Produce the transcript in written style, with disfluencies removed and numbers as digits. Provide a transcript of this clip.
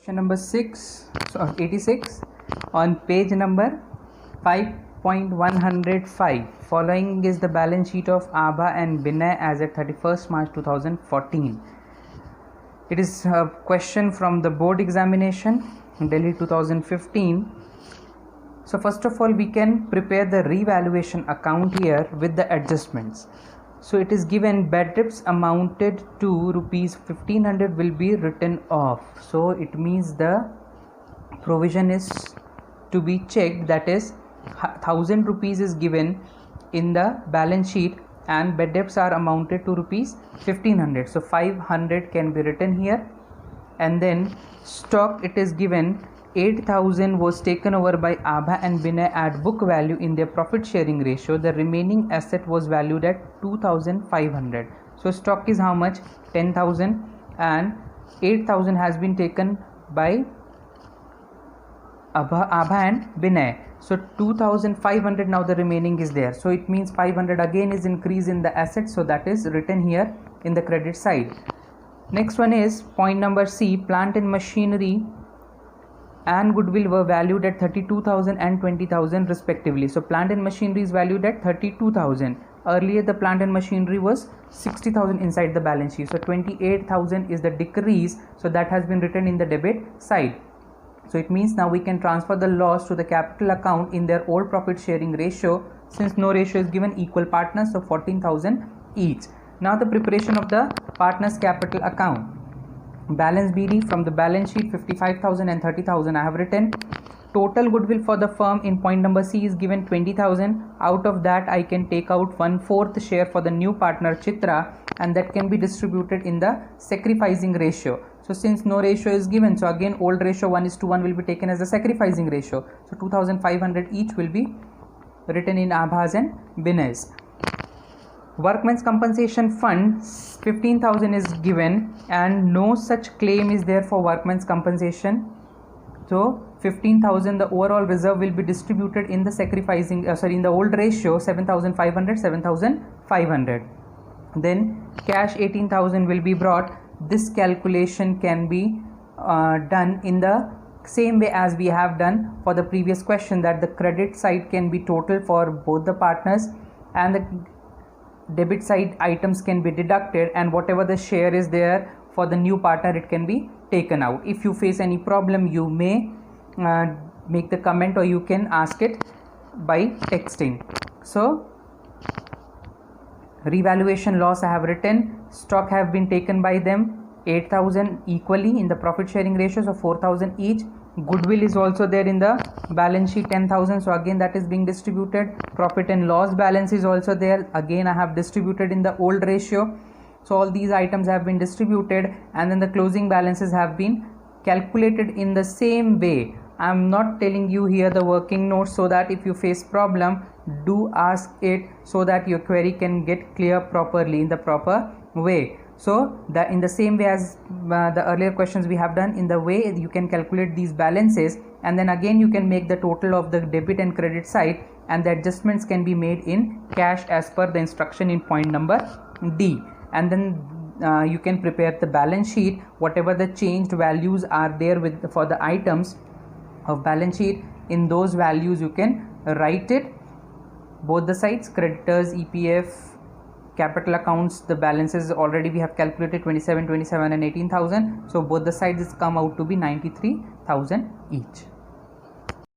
Question number 86 on page number 5.105. Following is the balance sheet of Abha and Binay as at 31st March 2014. It is a question from the board examination in Delhi 2015. So first of all, we can prepare the revaluation account here with the adjustments. So it is given bad debts amounted to rupees 1500 will be written off. So it means the provision is to be checked, that is 1000 rupees is given in the balance sheet and bad debts are amounted to rupees 1500. So 500 can be written here, and then stock it is given 8000 was taken over by Abha and Binay at book value in their profit sharing ratio. The remaining asset was valued at 2500. So stock is how much? 10,000, and 8000 has been taken by Abha and Binay. So 2500 now the remaining is there. So it means 500 again is increase in the asset. So that is written here in the credit side. Next one is point number C. Plant and machinery and goodwill were valued at 32,000 and 20,000 respectively. So plant and machinery is valued at 32,000. Earlier the plant and machinery was 60,000 inside the balance sheet. So 28,000 is the decrease. So that has been written in the debit side. So it means now we can transfer the loss to the capital account in their old profit sharing ratio, since no ratio is given, equal partners, so 14,000 each. Now the preparation of the partners capital account. Balance BD from the balance sheet 55,000 and 30,000 I have written. Total goodwill for the firm in point number C is given 20,000. Out of that I can take out 1/4 share for the new partner Chitra, and that can be distributed in the sacrificing ratio. So since no ratio is given, so again old ratio 1:1 will be taken as the sacrificing ratio. So 2,500 each will be written in Abha's and Binay's. Workmen's compensation fund 15,000 is given and no such claim is there for workmen's compensation. So 15,000 the overall reserve will be distributed in the sacrificing in the old ratio 7,500. Then cash 18,000 will be brought. This calculation can be done in the same way as we have done for the previous question, that the credit side can be total for both the partners and the debit side items can be deducted, and whatever the share is there for the new partner it can be taken out. If you face any problem, you may make the comment or you can ask it by texting. So revaluation loss I have written. Stock have been taken by them 8,000 equally in the profit sharing ratio, so 4,000 each. Goodwill is also there in the balance sheet 10,000, so again that is being distributed. Profit and loss balance is also there, again I have distributed in the old ratio. So all these items have been distributed, and then the closing balances have been calculated in the same way. I am not telling you here the working notes, so that if you face problem, do ask it so that your query can get clear properly in the proper way. So that in the same way as the earlier questions we have done, in the way you can calculate these balances, and then again you can make the total of the debit and credit side, and the adjustments can be made in cash as per the instruction in point number D. And then you can prepare the balance sheet. Whatever the changed values are there for the items of balance sheet, in those values you can write it both the sides, creditors, EPF, capital accounts. The balances already we have calculated 27 and 18,000. So both the sides come out to be 93,000 each.